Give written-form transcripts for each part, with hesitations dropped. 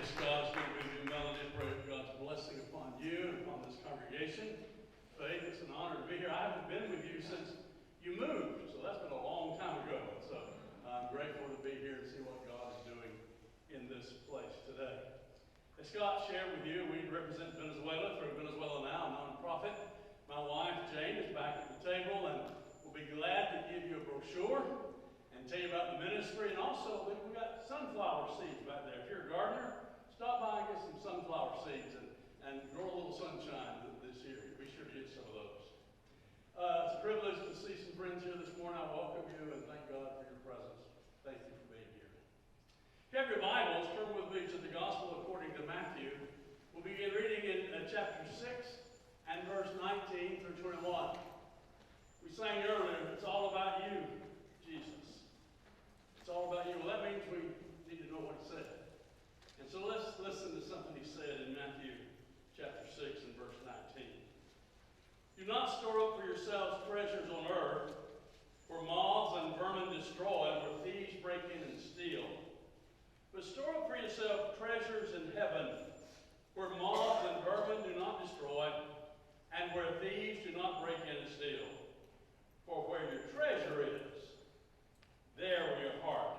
Praise God. It's good to be with you, Melanie. Pray God's blessing upon you and upon this congregation. Faith, it's an honor to be here. I haven't been with you since you moved, so that's been a long time ago. So I'm grateful to be here and see what God is doing in this place today. As Scott shared with you, we represent Venezuela through Venezuela Now, a nonprofit. My wife, Jane, is back at the table, and we'll be glad to give you a brochure and tell you about the ministry. And also, we've got sunflower seeds back there. If you're a gardener, stop by and get some sunflower seeds and grow a little sunshine this year. Be sure to get some of those. It's a privilege to see some friends here this morning. I welcome you and thank God for your presence. Thank you for being here. If you have your Bibles, turn with me to the Gospel according to Matthew. We'll begin reading in chapter 6 and verse 19 through 21. We sang earlier, it's all about you, Jesus. It's all about you. Well, that means we need to know what he said. And so let's listen to something he said in Matthew chapter 6 and verse 19. Do not store up for yourselves treasures on earth, where moths and vermin destroy, and where thieves break in and steal. But store up for yourself treasures in heaven, where moths and vermin do not destroy, and where thieves do not break in and steal. For where your treasure is, there will your heart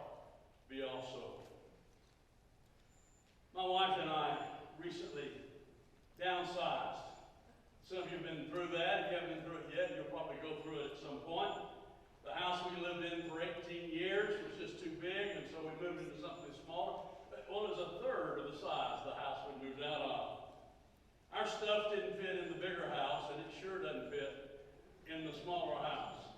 be also. My wife and I recently downsized. Some of you have been through that. If you haven't been through it yet, you'll probably go through it at some point. The house we lived in for 18 years was just too big, and so we moved into something smaller. Well, it was a third of the size of the house we moved out of. Our stuff didn't fit in the bigger house, and it sure doesn't fit in the smaller house.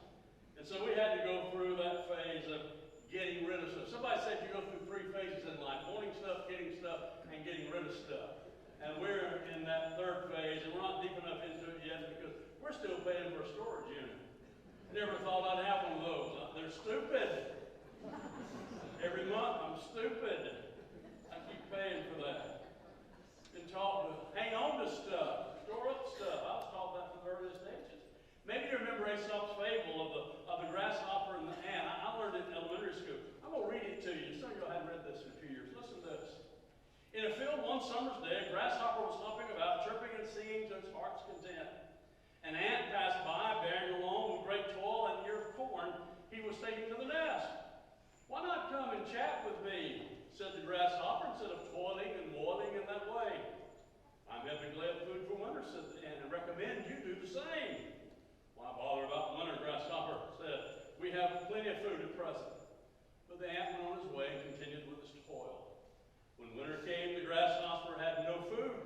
And so we had to go through that phase of getting rid of stuff. Somebody said you go through three phases in life: wanting stuff, getting stuff, and getting rid of stuff. And we're in that third phase, and we're not deep enough into it yet because we're still paying for a storage unit. Never thought I'd have one of those. They're stupid. Every month I'm stupid. I keep paying for that. Been taught to hang on to stuff, store up stuff. I was taught that from the earliest ages. Maybe you remember Aesop's fable of the grasshopper and the ant. I learned it in elementary school. I'm going to read it to you. Some of you haven't read this in a few years. Listen to this. In a field one summer's day, a grasshopper was hopping about, chirping and singing to its heart's content. An ant passed by, bearing along with great toil and ear of corn he was taking to the nest. Why not come and chat with me, said the grasshopper, instead of toiling and moiling in that way. I'm heavily glad food for winter, said the ant, and recommend you do the same. Why bother about winter, grasshopper said. We have plenty of food at present. But the ant went on his way and continued with his toil. When winter came, the grasshopper had no food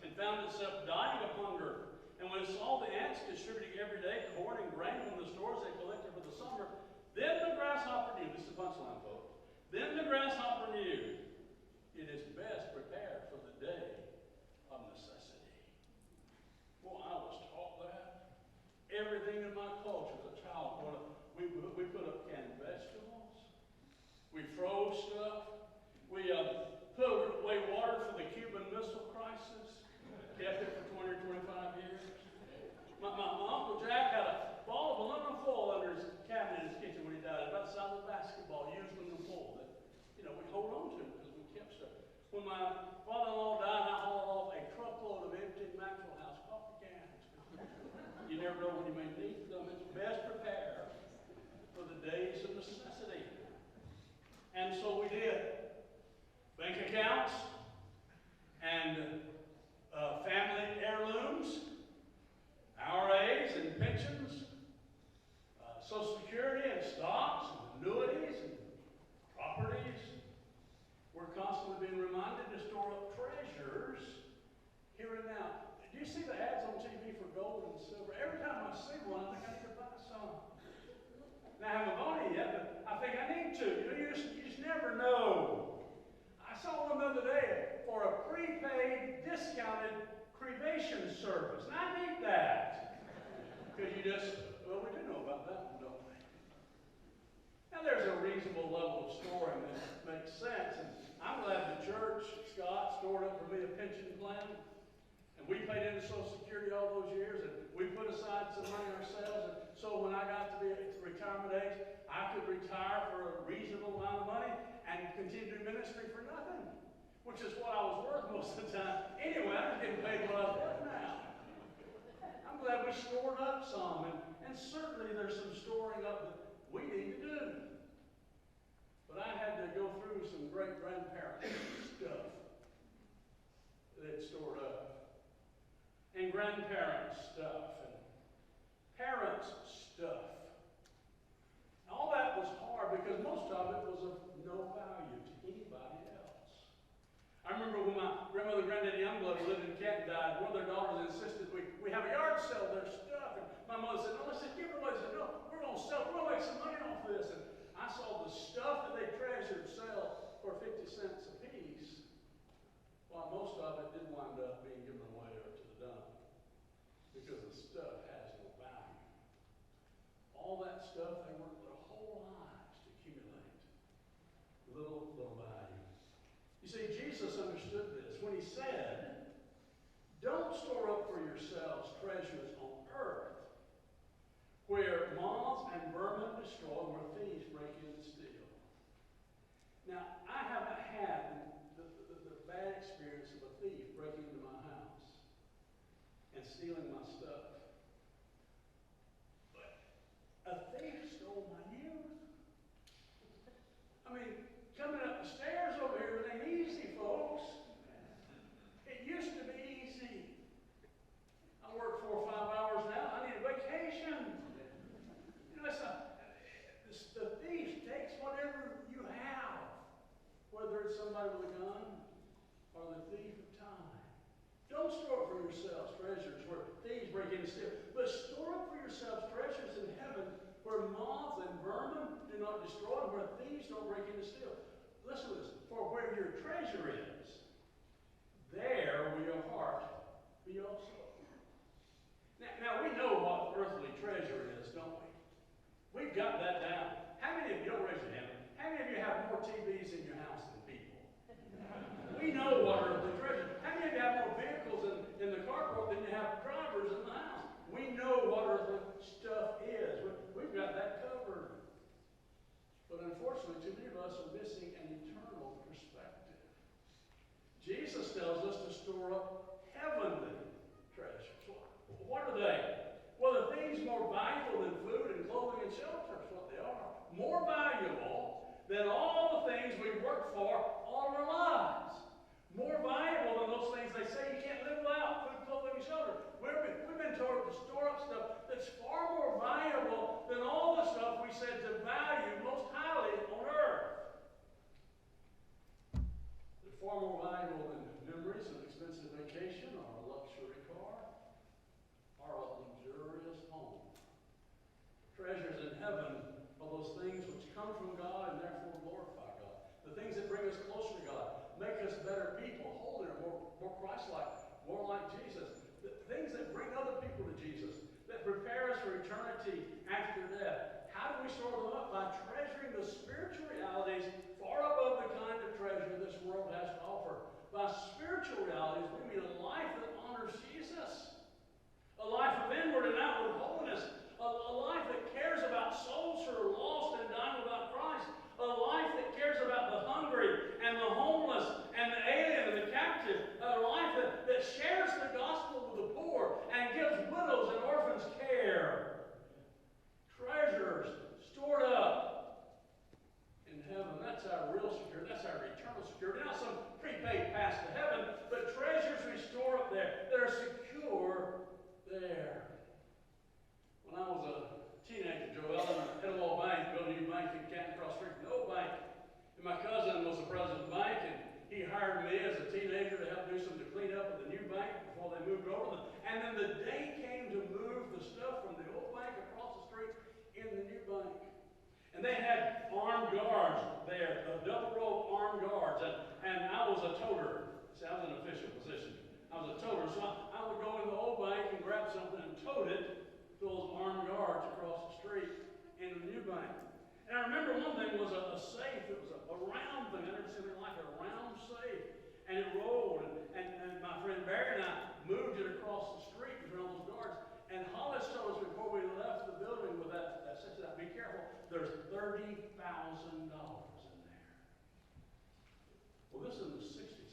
and found itself dying of hunger. And when it saw the ants distributing every day corn and grain from the stores they collected for the summer, then the grasshopper knew, this is the punchline, folks, then the grasshopper knew it is best prepared for the day of necessity. Well, I was taught that. Everything in my culture as a child, we put up canned vegetables, we froze stuff, we put away water for the Cuban Missile Crisis, kept it for 20 or 25 years. My Uncle Jack had a ball of aluminum foil under his cabinet in his kitchen when he died, about the size of a basketball, used aluminum foil that, we hold on to because we kept stuff. When my father-in-law died, I hauled off a truckload of empty Maxwell House coffee cans. You never know when you may need them. It's best prepared for the days of necessity. And so we did. Bank accounts and family heirlooms, IRAs and pensions, Social Security and stocks and annuities and properties. We're constantly being reminded to store up treasures here and now. Do you see the ads on TV for gold and silver? Every time I see one, I think I need to buy some. Now, I haven't bought any yet, but I think I need to. You just never know. I saw one the other day for a prepaid, discounted cremation service. And I need that. Because we do know about that one, don't we? Now, there's a reasonable level of storing that makes sense. And I'm glad the church, Scott, stored up for me a pension plan. And we paid into Social Security all those years, and we put aside some money ourselves. And so when I got to be at retirement age, I could retire for a reasonable amount of money and continue to do ministry for nothing. which is what I was worth most of the time. Anyway, I was getting paid what I was worth now. I'm glad we stored up some, and certainly there's some storing up that we need to do. But I had to go through some great-grandparents' stuff that they'd stored up, and grandparents' stuff, and parents' stuff. All that was hard because most of it was of no value to anybody else. I remember when my grandmother and granddaddy Youngblood lived in Canton died, one of their daughters insisted we have a yard sale of their stuff. And my mother said, no, let's just give it away. They said, no, we're going to sell, we're going to make some money off this. And I saw the stuff that they treasured sell for 50 cents a piece, while most of it didn't wind up being given away or to the dump because the stuff has no value. All that stuff, they worked their whole lives to accumulate little value. You see, Jesus understood this when he said, don't store up for yourselves treasures on earth, where moths and vermin destroy, where thieves break in and steal. Now, I haven't had the bad experience of a thief breaking into my house and stealing my stuff. But a thief stole my youth. I mean, coming up the stairs over here, it ain't easy, folks. It used to be easy. I work 4 or 5 hours now. I need a vacation. You know, the thief takes whatever you have, whether it's somebody with a gun or the thief of time. Don't store up for yourselves treasures where thieves break in and steal, but store up for yourselves treasures in heaven where moths and vermin do not destroy, where thieves don't break in and steal. Listen to this. For where your treasure is, there will your heart be also. Now we know what earthly treasure is, don't we? We've got that down. How many of you, don't raise your hand, how many of you have more TVs in your house than people? We know what earthly treasure is. How many of you have more vehicles in the carport than you have drivers in the house? We know what earthly stuff is. We've got that covered. But unfortunately, too many of us are missing an eternal perspective. Jesus tells us to store up heavenly treasures. What are they? Well, the things more valuable than food and clothing and shelter is what they are. More valuable than all the things we've worked for all our lives. More valuable than those things they say you can't live without, food, clothing, and shelter. We've been told to store up stuff that's far more valuable than all the stuff we said to value most highly on earth. They're far more valuable than memories, an expensive vacation, or a luxury car, or a luxurious home. Treasures in heaven are those things which come from God and therefore glorify God. The things that bring us closer to God, make us better people, holier, more Christ-like, more like Jesus. The things that bring other people to Jesus, that prepare us for eternity after death. How do we store them up? By treasuring the spiritual realities far above the kind of treasure this world has to offer. By spiritual realities, we mean a life that honors Jesus. A life of inward and outward holiness. A life that cares about souls who are lost and dying without Christ. A life that cares about the hungry and the homeless and the alien and the captive. A life that shares the gospel with the poor and gives widows and orphans care. Treasures stored up in heaven. That's our real security. That's our eternal security. Not some prepaid pass to heaven, but treasures we store up there. They're secure there. When I was a teenager, Joel, I had a little bank, built a new bank in Canton across the street, no bank. And my cousin was the president of the bank, and he hired me as a teenager to help do some to clean up with the new bank before they moved over. And then the day came to move the stuff from the old bank across the street in the new bank. And they had armed guards there, a double row of armed guards, and I was a toter. See, I was an official position. I was a toter, so I would go in the old bank and grab something and tote it to those armed guards across the street in the new bank. And I remember one thing was a safe. It was a round thing. I never seen anything like a round safe. And it rolled, and my friend Barry and I moved it across the street between all those guards. And Hollis told us before we left the building with that said, be careful, there's $30,000 in there. Well, this is in the 60s.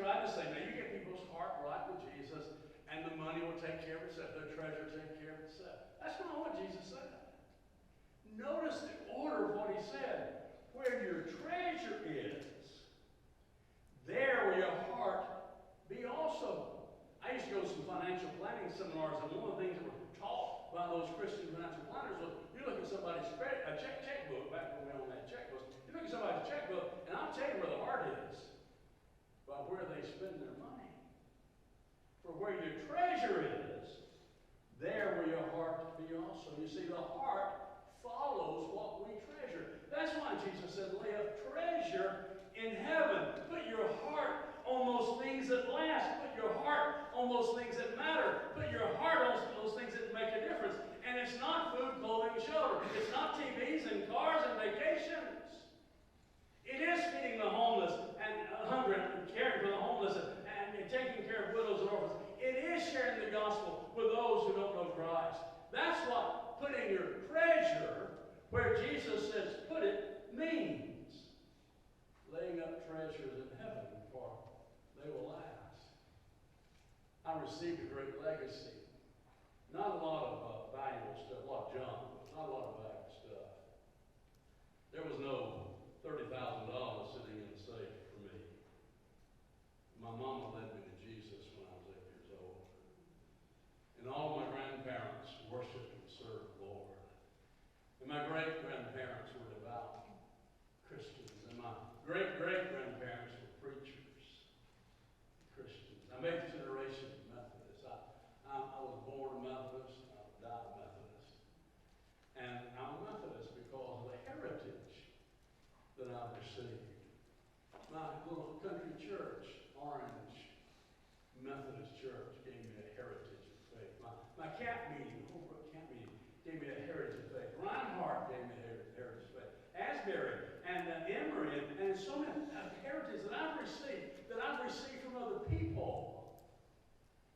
tried to say, now you get people's heart right with Jesus, and the money will take care of itself. Their treasure will take care of itself. That's not what Jesus said. Notice the order of what he said. Where your treasure is, there will your heart be also. I used to go to some financial planning seminars, and one of the things that were taught by those Christian financial planners was, you look at somebody's credit, a checkbook, back when we owned that checkbook, you look at somebody's checkbook, and I'll tell you where the heart is, by where they spend their money. For where your treasure is, there will your heart be also. You see, the heart follows what we treasure. That's why Jesus said, lay up treasure in heaven. Put your heart on those things that last. Put your heart on those things that matter. Put your heart on those things that make a difference. And it's not food, clothing, and shelter. It's not TVs and cars and vacations. It is feeding the homeless and hungry and caring for the homeless and taking care of widows and orphans. It is sharing the gospel with those who don't know Christ. That's what putting your treasure where Jesus says put it means. Laying up treasures in heaven, for they will last. I received a great legacy. Not a lot of valuable stuff, a lot of junk, but not a lot of valuable stuff. There was no $30,000 sitting in the safe for me. My mama led me to Jesus when I was 8 years old. And all of my grandparents worshiped and served the Lord. And my great-grandparents were devout Christians. And my great-great-grandparents were preachers, Christians. I'm eighth generation Methodist. I was born Methodist. I died Methodist. And I'm a Methodist because of the heritage that I've received. My little country church, Orange Methodist Church, gave me a heritage of faith. My camp meeting, Holbrook camp meeting, gave me a heritage of faith. Reinhardt gave me a heritage of faith. Asbury and Emory and so many heritages that I've received from other people,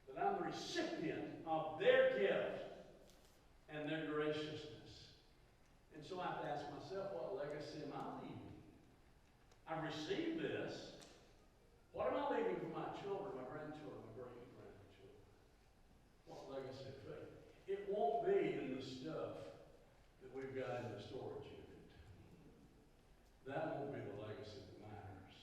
that I'm the recipient of their gift and their graciousness. And so I have to ask myself, what legacy am I leaving? I've received this. What am I leaving for my children, my grandchildren, my great-grandchildren? What legacy of faith? It won't be in the stuff that we've got in the storage unit. That won't be the legacy that matters.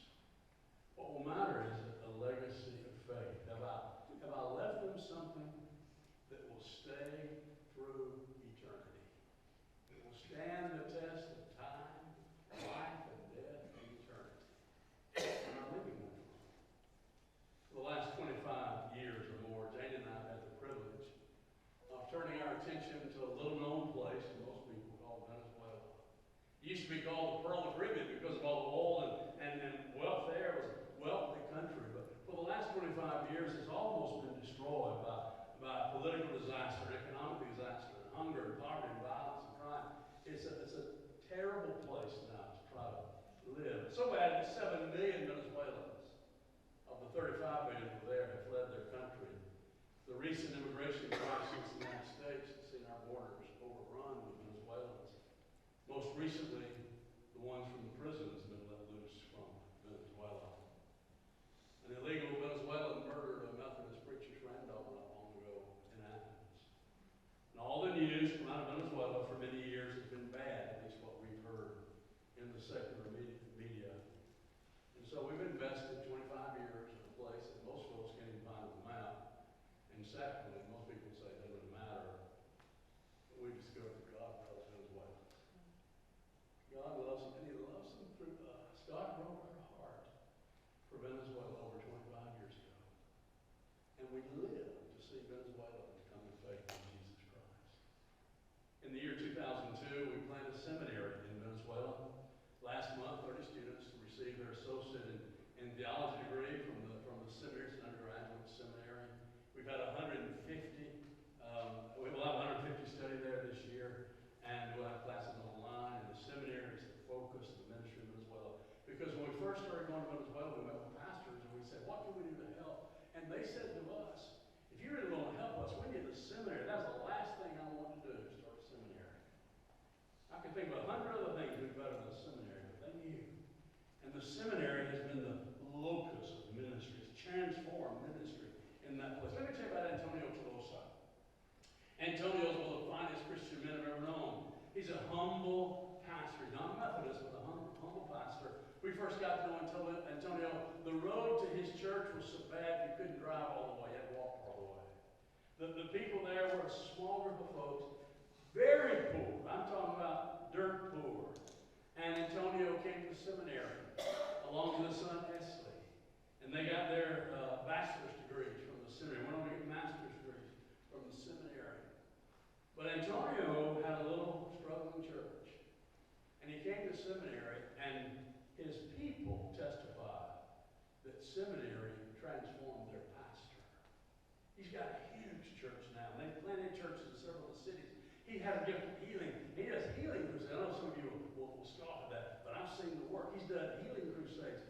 What will matter is a legacy of faith. Have I left them something that will stay through eternity? It will stand the test of time, life, and death, and eternity. I'm not leaving that for them. For the last 25 years or more, Jane and I have had the privilege of turning our attention to a little-known place that most people call Venezuela. It used to be called the Pearl of the Caribbean because of all the oil and wealth there. It was a wealthy country. But for the last 25 years, it's almost been destroyed by political disaster, economic disaster, and hunger, and poverty, and violence, and crime. It's a terrible place now to try to live. So bad that 7 million Venezuelans of the 35 million who are there have fled their country. The recent immigration crisis in the United States has seen our borders overrun with Venezuelans. Most recently, the ones from the prisons have been let loose from Venezuela. An illegal Venezuelan murdered a Methodist preacher's granddaughter not long ago in Athens. And all the news from out of Venezuela for many years has been bad, at least what we've heard in the secular media. And so we've invested 25 years in a place that most folks can't even find on the map. And secondly, most people say it doesn't matter. But we discovered that God loves Venezuelans. God loves them, and He loves them through us. God broke our heart for Venezuela over 25 years ago. And we live to see Venezuelans come to faith in Jesus Christ. In the year 2002, we planted a seminary in Venezuela. Last month, 30 students received their associate in theology degree from the seminary. It's an undergraduate seminary. We've had 150. We will have 150 study there this year, and we'll have classes online. And the seminary is the focus of the ministry in Venezuela. Because when we first started going to Venezuela, we met with pastors and we said, "What can we do to help?" And they said to us, "If you really want to help us, we need a seminary." That was the last thing I wanted to do, start a seminary. I could think of 100 other things would be better than a seminary, but they knew. And the seminary has been the locus of ministry. It's couldn't drive all the way, you had to walk all the way. The people there were a small group of folks, very poor. I'm talking about dirt poor. And Antonio came to seminary along with his son Esley. And they got their bachelor's degrees from the seminary, went on to get master's degrees from the seminary. But Antonio had a little struggling church. And he came to seminary, and his people testified that seminary transformed their pastor. He's got a huge church now. They've planted churches in several of the cities. He had a gift of healing. He does healing crusades. I know some of you will scoff at that, but I've seen the work. He's done healing crusades.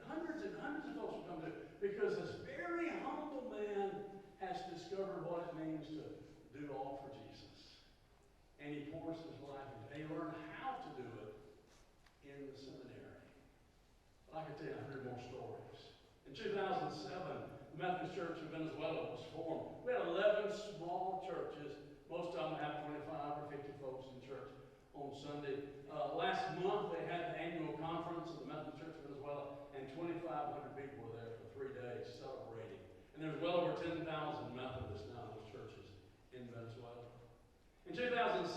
Hundreds and hundreds of folks will come to it because this very humble man has discovered what it means to do all for Jesus. And he pours his life into it. And he learned how to do it in the seminary. I could tell you 100 more stories. In 2007, the Methodist Church in Venezuela was formed. We had 11 small churches. Most of them have 25 or 50 folks in church on Sunday. Last month, they had the annual conference of the Methodist Church of Venezuela, and 2,500 people were there for 3 days celebrating. And there's well over 10,000 Methodists now in those churches in Venezuela. In 2017,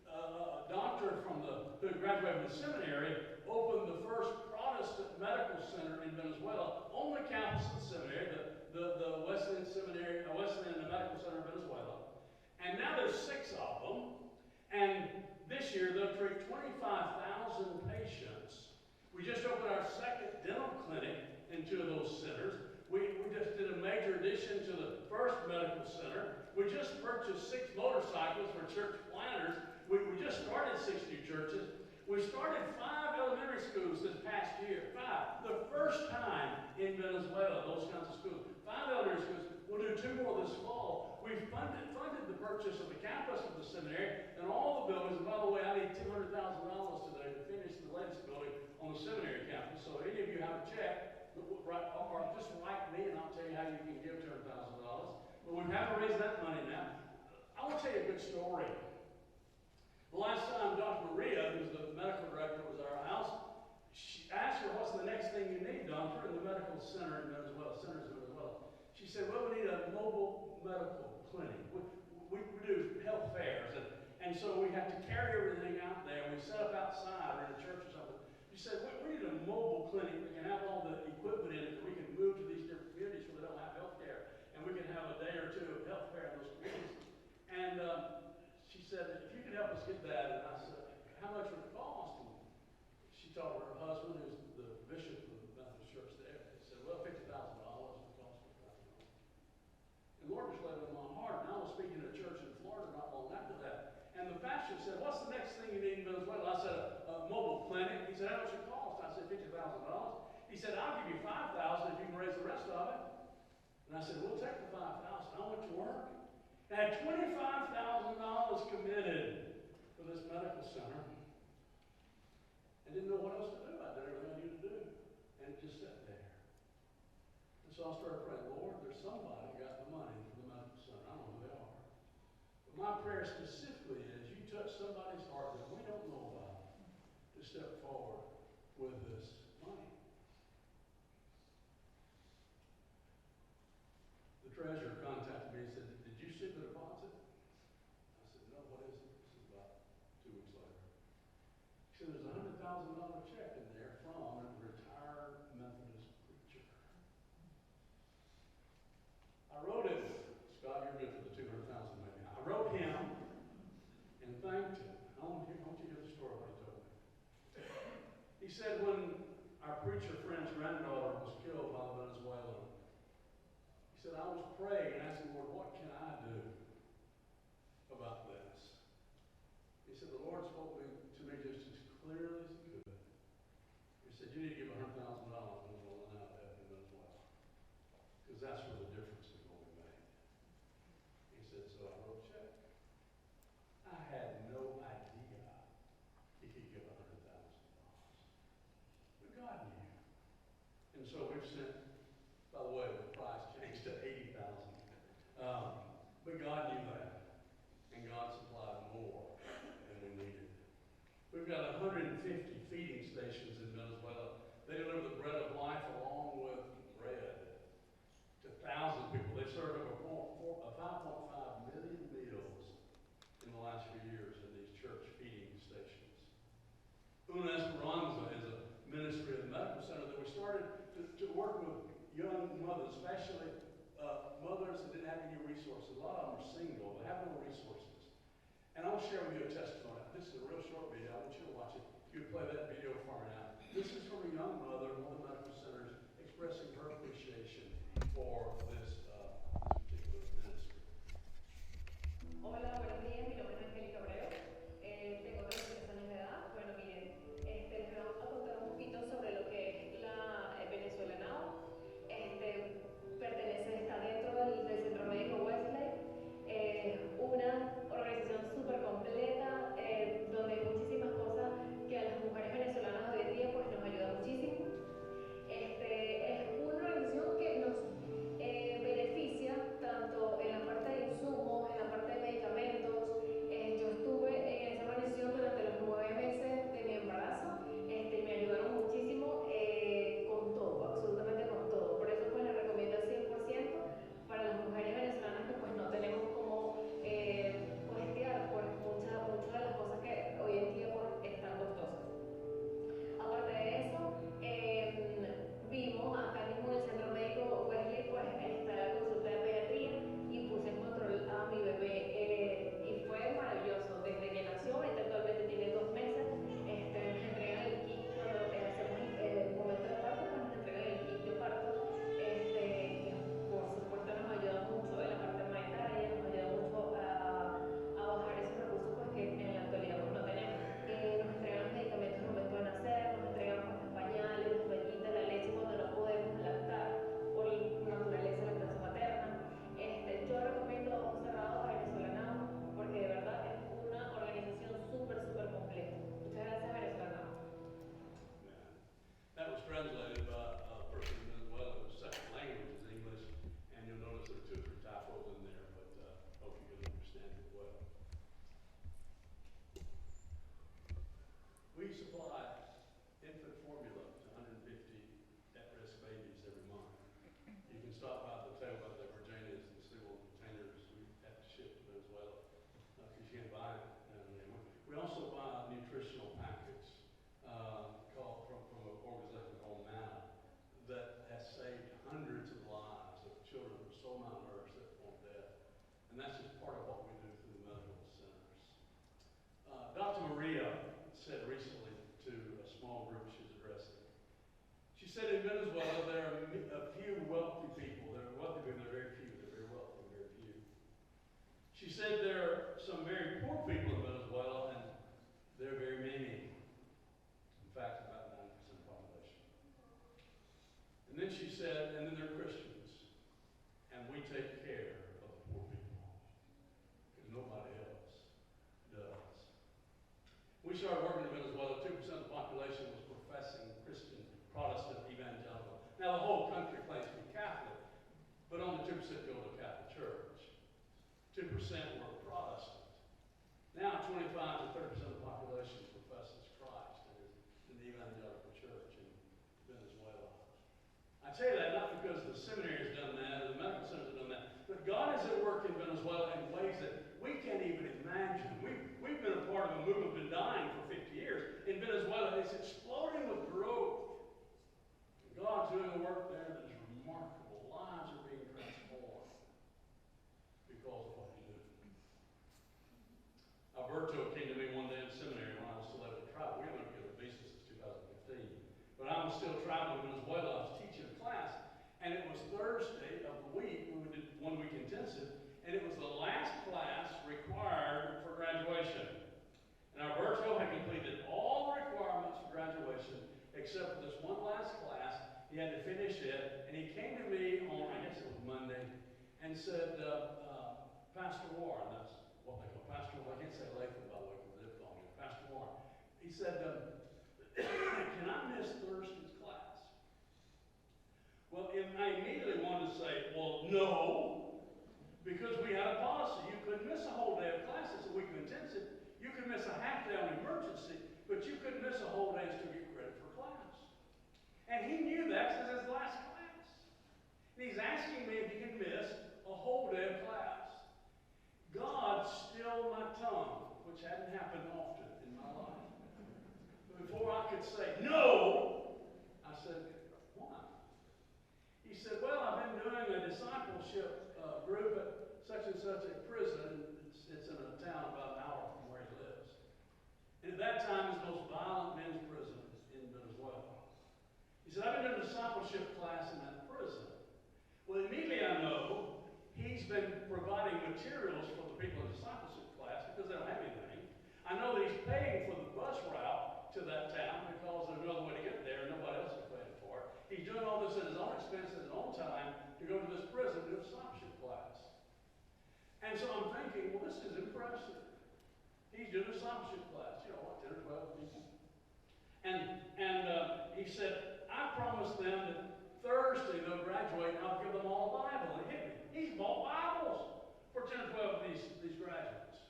a doctor who graduated from the seminary opened the first Protestant medical center in Venezuela on the campus of the seminary, the Wesleyan Seminary, Wesleyan Medical Center in Venezuela. And now there's 6 of them, and this year they'll treat 25,000 patients. We just opened our second dental clinic in 2 of those centers. We just did a major addition to the first medical center. We just purchased 6 motorcycles for church planners. We just started 6 new churches. We started 5 elementary schools this past year. 5. The first time in Venezuela, those kinds of schools. 5 elementary schools. We'll do 2 more this fall. We've funded the purchase of the campus of the seminary and all the buildings. And by the way, I need $200,000 today to finish the latest building on the seminary campus. So if any of you have a check, or just write me and I'll tell you how you can give $200,000. But we have to raise that money now. I want to tell you a good story. The last time Dr. Maria, who's the medical director, was at our house, she asked her, what's the next thing you need, doctor, in the medical center in Venezuela, centers in Venezuela. She said, well, we need a mobile medical clinic. We do health fairs, and so we have to carry everything out there. We set up outside or in a church or something. She said, we need a mobile clinic that can have all the equipment in it, that we can move to these different communities where they don't have health care, and we can have a day or 2 of health fair in those communities. And she said, if you could help us get that, and I said, how much would it cost? And she talked to her husband, who's the bishop of the Methodist Church there. He said, well, $50,000 would cost $50,000. And the Lord just laid it on my heart. And I was speaking at a church in Florida not long after that. And the pastor said, what's the next thing you need in Venezuela? I said, a mobile clinic. He said, how much it cost? I said, $50,000. He said, I'll give you $5,000 if you can raise the rest of it. And I said, we'll take the $5,000. I went to work. I had $25,000 committed for this medical center. I didn't know what else to do. I did everything I needed to do. And it just sat there. And so I started praying, Lord, there's somebody who got the money for the medical center. I don't know who they are. But my prayer specifically is you touch somebody's heart that we don't know about to step forward with this money. The treasurer contacted me and said, did you see the deposit? I said, no, what is it? This is about 2 weeks later. He said, there's a $100,000 check in there from a retired Methodist preacher. I wrote it, Scott, you're good for the 200,000 maybe. I wrote him and thanked him. I want you to hear the story what he told me. He said when our preacher friend's granddaughter was killed by the Venezuelan, he said, I was praying and asking, Lord, what can I do about this? He said, the Lord spoke to me just as clearly as he could. He said, you need to give $100,000 Venezuela now to help in Venezuela. Because that's where the difference is going to be made. He said, so I wrote a check. I had no idea he could give $100,000. But God knew. And so we've sent, by the way, the price changed to $80,000. But God knew that. And God supplied more than we needed. We've got 150 feeding stations in Venezuela. They deliver the bread of life along with bread young mothers, especially mothers that didn't have any resources. A lot of them are single, they have no resources. And I'll share with you a testimony. This is a real short video. I want you to watch it. You play that video for me now. This is from a young mother in one of the medical centers expressing her appreciation for this particular ministry. Hola, buenos días. Mi nombre es Angélica Abreu. Tengo 33 años de edad. Bueno, miren, les voy a contar un poquito sobre lo que es la Venezuela Now. Está dentro del Centro Médico Wesley. Una organización súper completa, donde hay muchísimas cosas que a las mujeres venezolanas hoy en día pues nos ayuda muchísimo. Es una organización que nos beneficia tanto en la parte de insumos, en la parte de medicamentos. Yo estuve en esa organización durante los 9 meses de mi embarazo, y me ayudaron muchísimo con todo, absolutamente con todo. Por eso pues les recomiendo al 100% para las mujeres venezolanas que pues no tenemos como costear pues muchas de las cosas que hoy en día pues están costosas. Aparte de eso, vimos acá mismo en el Centro Médico Wesley, pues está la consulta de pediatría y puse en control a mi bebé y fue maravilloso. Desde que nació, ahorita actualmente tiene 2 meses, nos entregan el kit cuando hacemos el momento de parto, pues nos entregan el kit de parto, que por supuesto nos ayuda mucho en la parte monetaria, nos ayuda mucho a bajar esos recursos pues que en la actualidad pues no tenemos. Nos entregan los medicamentos al momento de nacer, nos entregan pues los pañales, las toallitas, la leche cuando no podemos lactar por naturaleza la lactancia materna. Yo recomiendo a ojos cerrados a Venezuela Now porque de verdad es una organización súper completa. Muchas gracias Venezuela Now. That was translated by a person in Venezuela whose second language is English, and you'll notice there are 2 or 3 typos in there, but hope you can understand it well. We supply infant formula to 150 at-risk babies every month. You can stop by the tail by the Virginias and see what containers we have to ship to Venezuela, because you can't buy it. We also buy nutritional packets from an organization called Now that has saved hundreds of lives of children who are so malnourished at the point of death. And that's just part of what we do through the medical centers. Dr. Maria said recently to a small group she was addressing, she said in Venezuela there are a few wealthy people. There are wealthy people, they're very few. They're very wealthy, very few. She said there are some very poor people in Venezuela, and there are very many. In fact, about 90% of the population. And then she said, and then there are Christians, and we take care of the poor people, because nobody else does. We started working in Venezuela, 2% of the population was professing Christian, Protestant, evangelical. Now the whole country claims to be Catholic, but only 2% go to Catholic Church. 2% were Protestant. Now 25 to 30% of the population professes Christ in the evangelical church in Venezuela. I tell you that not because the seminary has done that or the medical centers have done that, but God is at work in Venezuela in ways that we can't even imagine. We've been a part of a movement, been dying for 50 years. In Venezuela, it's exploding with growth. And God's doing a work there that is remarkable. Lives are being transformed because of what He's doing. Alberto came to me one day in seminary when I was still able to travel. We haven't been together visas since 2015. But I was still traveling in Venezuela. I was teaching a class. And it was Thursday of the week when we did 1 week intensive. And it was the last class required for graduation. And Alberto had completed all the requirements for graduation except for this one last class. He had to finish it. And he came to me on, I guess it was Monday, and said, Pastor Warren, that's what they call Pastor Warren. I can't say Latham, by the way, because they've called me Pastor Warren. He said, can I miss Thursday's class? Well, I immediately wanted to say, well, no, because we had a policy. You couldn't miss a whole day of class. It's a week of intensive. You could miss a half day on emergency, but you couldn't miss a whole day to get credit for class. And he knew that because it's his last class. And he's asking me if he can miss a whole day of class. God stilled my tongue, which hadn't happened often in my life. Before I could say no, I said, why? He He said, well, I've been doing a discipleship group at such and such a prison. It's in a town about an hour from where he lives. And at that time, it's the most violent men's prison in Venezuela. He said, I've been doing a discipleship class in that prison. Well, immediately I know he's been providing materials for the people in the discipleship class because they don't have anything. I know that he's paying for the bus route to that town because there's no other way to get there and nobody else is paying for it. He's doing all this at his own expense, at his own time, to go to this prison to do a discipleship class. And so I'm thinking, well, this is impressive. He's doing a discipleship class, 10 or 12 people. And he said, I promised them that Thursday they'll graduate and I'll give them all a Bible. And it hit me. He's bought Bibles for 10 or 12 of these graduates.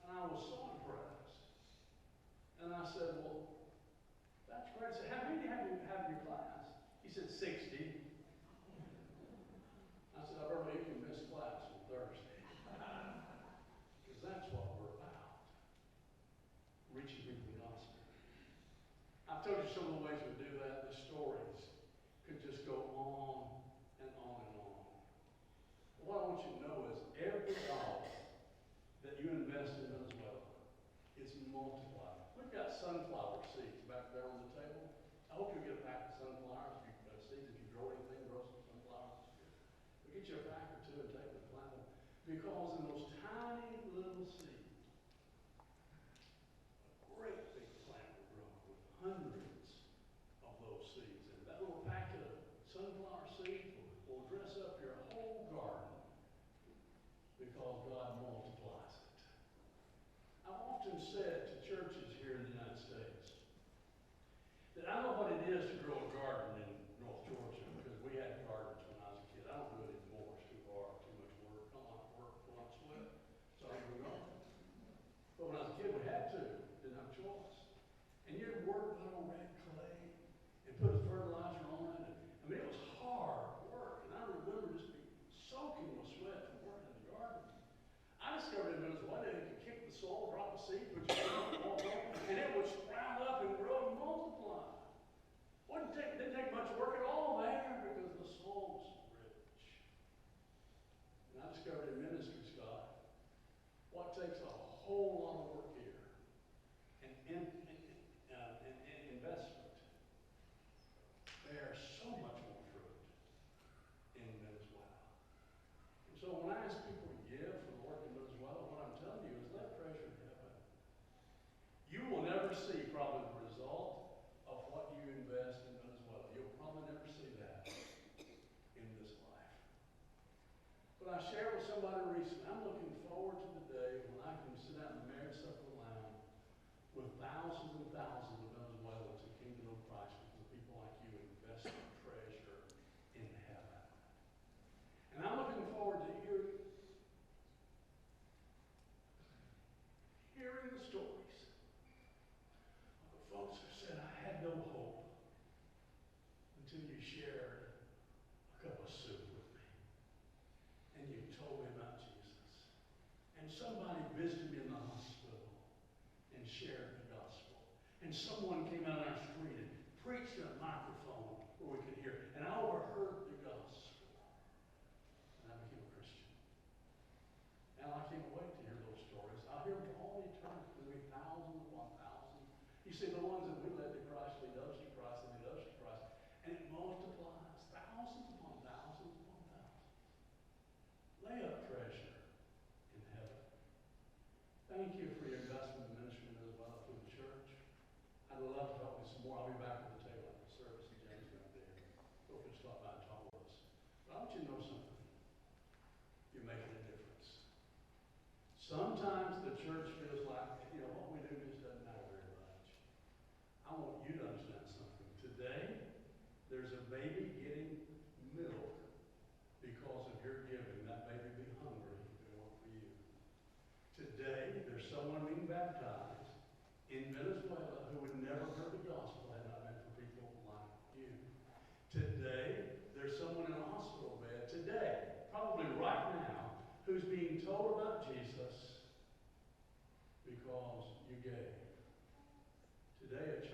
And I was so impressed. And I said, well, that's great. I said, how many do you have in your class? He said, 60. I said, I better make you miss class on Thursday. Because that's what we're about. Reaching people with the gospel. I've told you some of the ways we do that. The stories could just go on and on and on. What I want you to know is every dollar that you invest in Venezuela is multiplied. We've got sunflower seeds back there on the table. I hope you get a pack of sunflowers seeds. If you grow anything, grow some sunflowers. But get you a pack or two and take them and plant them. Because in those tiny little seeds, a great big plant will grow with hundreds of those seeds. And that little packet of sunflower seeds will dress up your whole garden because God multiplies it. I've often said to churches here in the United States that I know what it is to grow a garden in North Georgia because we had gardens when I was a kid. I don't do it anymore. It's too hard, too much work. I don't like work, don't like sweat. So I don't go. But when I was a kid, we had to. Didn't have a choice. And you'd work with little red clay and put the fertilizer on it. I mean, it was hard work. And I remember just being soaking with sweat from working in the garden. I discovered in Venezuela that you could kick the soil, drop a seed, put your hand on it, and it would sprout up and grow and multiply. Didn't take much work at all there because the soil was rich. And I discovered in ministry, Scott, what takes a whole lot of work here and investment bears so much more fruit in Venezuela. And so when I ask people to give for the work in Venezuela, what I'm telling you is let treasure in heaven. You will never see probably the result of what you invest in Venezuela. You'll probably never see that in this life. But I shared with somebody recently, I'm looking forward to the day when I can sit down in the marriage supper of the Lamb with thousands and thousands of Venezuelans in the kingdom of Christ because people like you invest their treasure in heaven. And I'm looking forward to hearing the stories of the folks who said, I had no hope until you shared a cup of soup with me. And you told me about Jesus. And somebody visited me in the hospital and shared the gospel. And someone came out on our street and preached in a microphone where we could hear. And I overheard the gospel. And I became a Christian. And I can't wait to hear those stories. I'll hear them for all eternity. There'll be thousands upon thousands. You see, the ones that we led to Christ, lead others to Christ, and lead others to Christ. And it multiplies. Thousands upon thousands upon thousands. Lay up treasure in heaven. Thank you for your investment in ministry as well through the church. I'd love to talk to you some more. I'll be back at the table after the service, and James is going to be there. Feel free to stop by and talk with us. But I want you to know something. You're making a difference. Sometimes the church feels like, what we do just doesn't matter very much. I want you to understand something. Today, there's a baby getting milk because of your giving. That baby will be hungry if it weren't for you. Today, there's someone being baptized in Venezuela who would never heard the gospel had not been for people like you. Today, there's someone in a hospital bed today, probably right now, who's being told about Jesus because you gave. Today, a